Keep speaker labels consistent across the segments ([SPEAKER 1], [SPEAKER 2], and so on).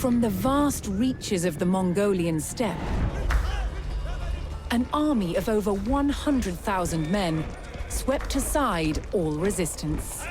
[SPEAKER 1] From the vast reaches of the Mongolian steppe, an army of over 100,000 men swept aside all resistance,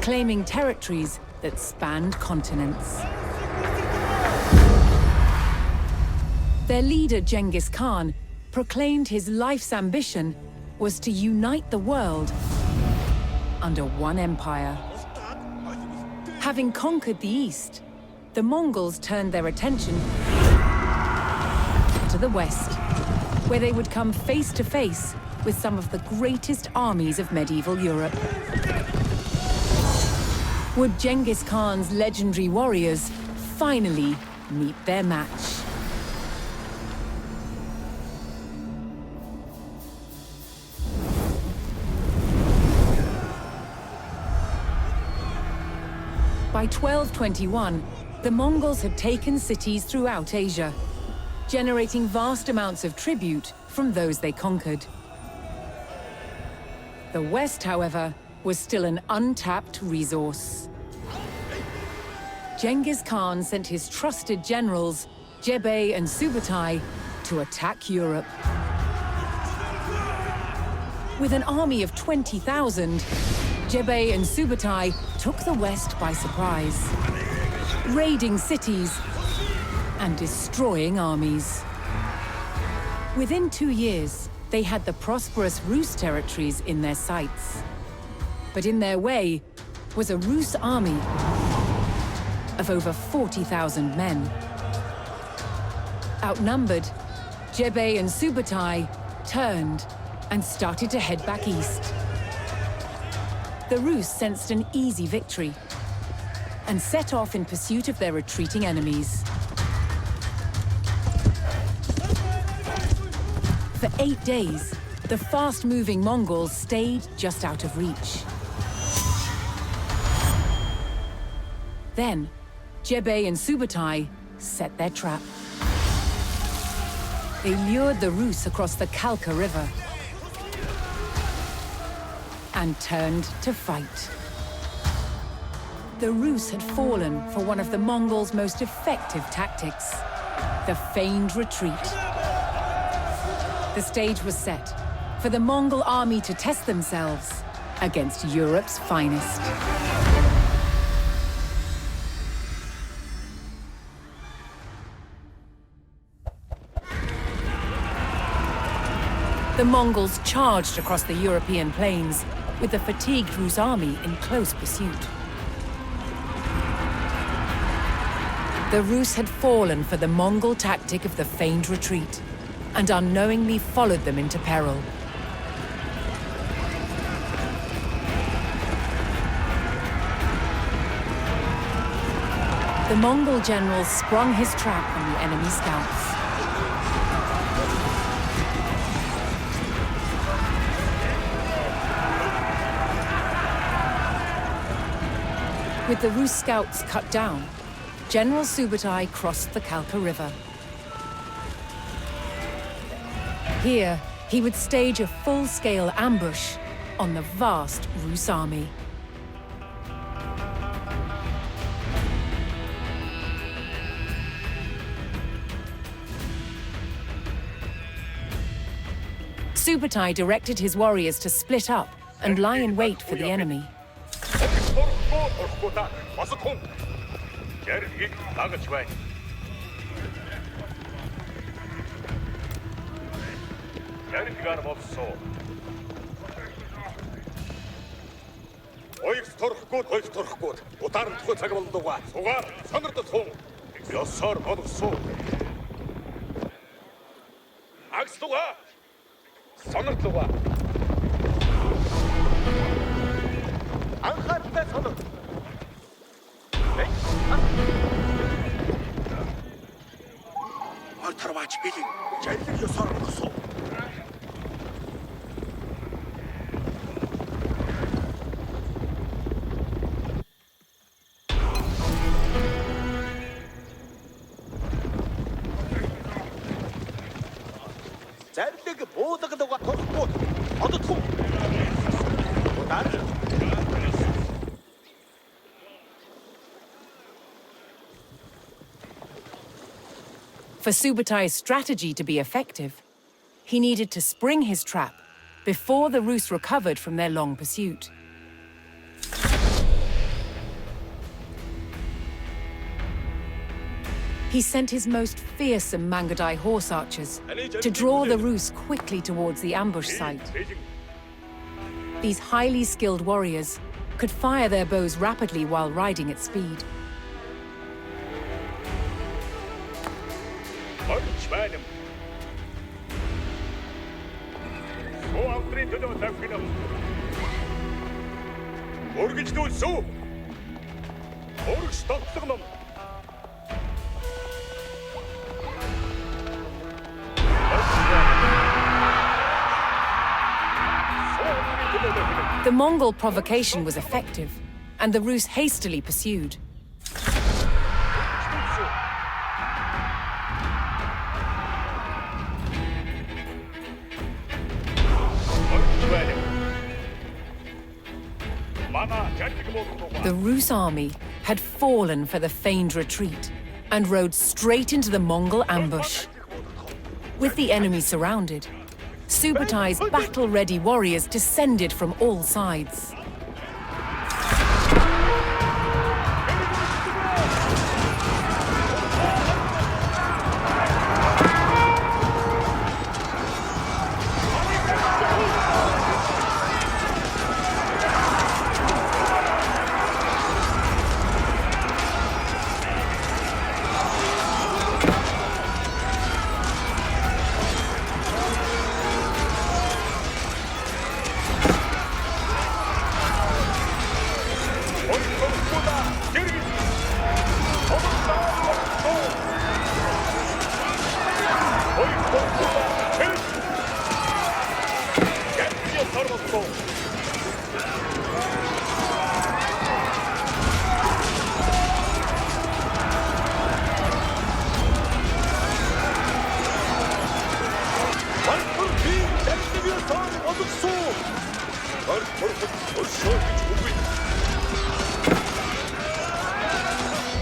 [SPEAKER 1] claiming territories that spanned continents. Their leader, Genghis Khan, proclaimed his life's ambition was to unite the world under one empire. Having conquered the East, the Mongols turned their attention to the West, where they would come face to face with some of the greatest armies of medieval Europe. Would Genghis Khan's legendary warriors finally meet their match? By 1221, the Mongols had taken cities throughout Asia, generating vast amounts of tribute from those they conquered. The West, however, was still an untapped resource. Genghis Khan sent his trusted generals, Jebei and Subutai, to attack Europe. With an army of 20,000, Jebei and Subutai took the West by surprise, raiding cities and destroying armies. Within 2 years, they had the prosperous Rus territories in their sights. But in their way was a Rus army of over 40,000 men. Outnumbered, Jebei and Subutai turned and started to head back east. The Rus sensed an easy victory and set off in pursuit of their retreating enemies. For 8 days, the fast-moving Mongols stayed just out of reach. Then, Jebei and Subutai set their trap. They lured the Rus across the Kalka River and turned to fight. The Rus had fallen for one of the Mongols' most effective tactics, the feigned retreat. The stage was set for the Mongol army to test themselves against Europe's finest. The Mongols charged across the European plains, with the fatigued Rus army in close pursuit. The Rus had fallen for the Mongol tactic of the feigned retreat, and unknowingly followed them into peril. The Mongol general sprung his trap on the enemy scouts. With the Rus scouts cut down, General Subutai crossed the Kalka River. Here, he would stage a full-scale ambush on the vast Rus army. Subutai directed his warriors to split up and lie in wait for the enemy. For Subutai's strategy to be effective, he needed to spring his trap before the Rus recovered from their long pursuit. He sent his most fearsome Mangadai horse archers to draw the Rus quickly towards the ambush site. These highly skilled warriors could fire their bows rapidly while riding at speed. The Mongol provocation was effective, and the Rus hastily pursued. The Rus army had fallen for the feigned retreat and rode straight into the Mongol ambush. With the enemy surrounded, Subutai's battle-ready warriors descended from all sides.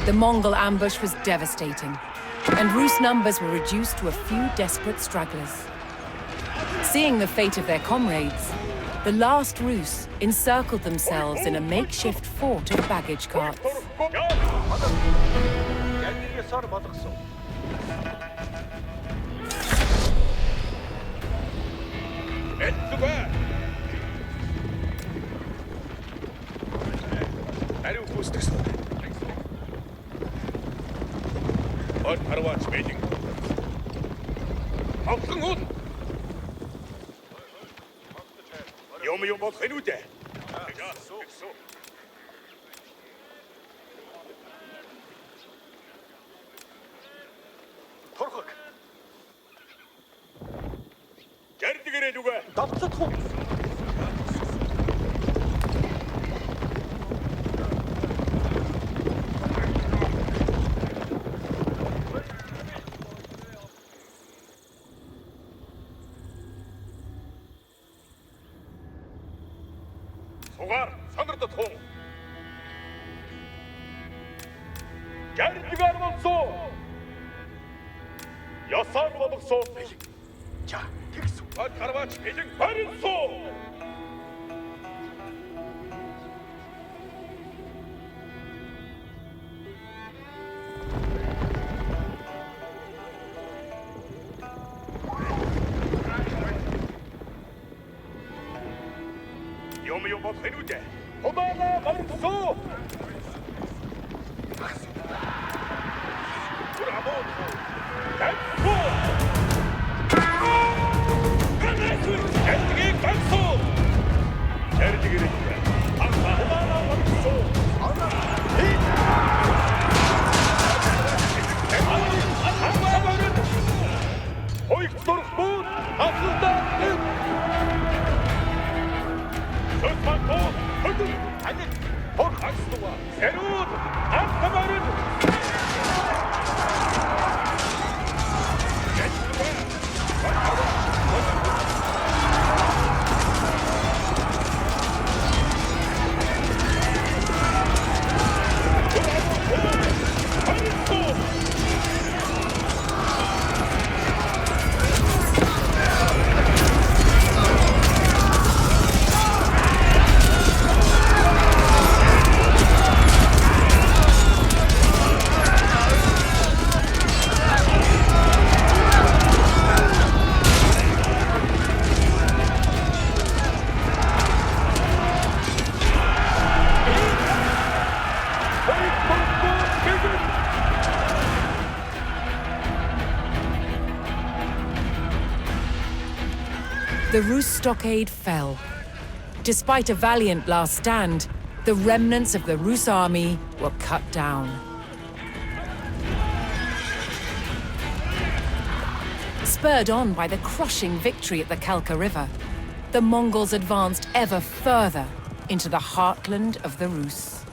[SPEAKER 1] The Mongol ambush was devastating, and Rus numbers were reduced to a few desperate stragglers. Seeing the fate of their comrades, the last Rus encircled themselves in a makeshift fort of baggage carts. The Rus stockade fell. Despite a valiant last stand, the remnants of the Rus army were cut down. Spurred on by the crushing victory at the Kalka River, the Mongols advanced ever further into the heartland of the Rus.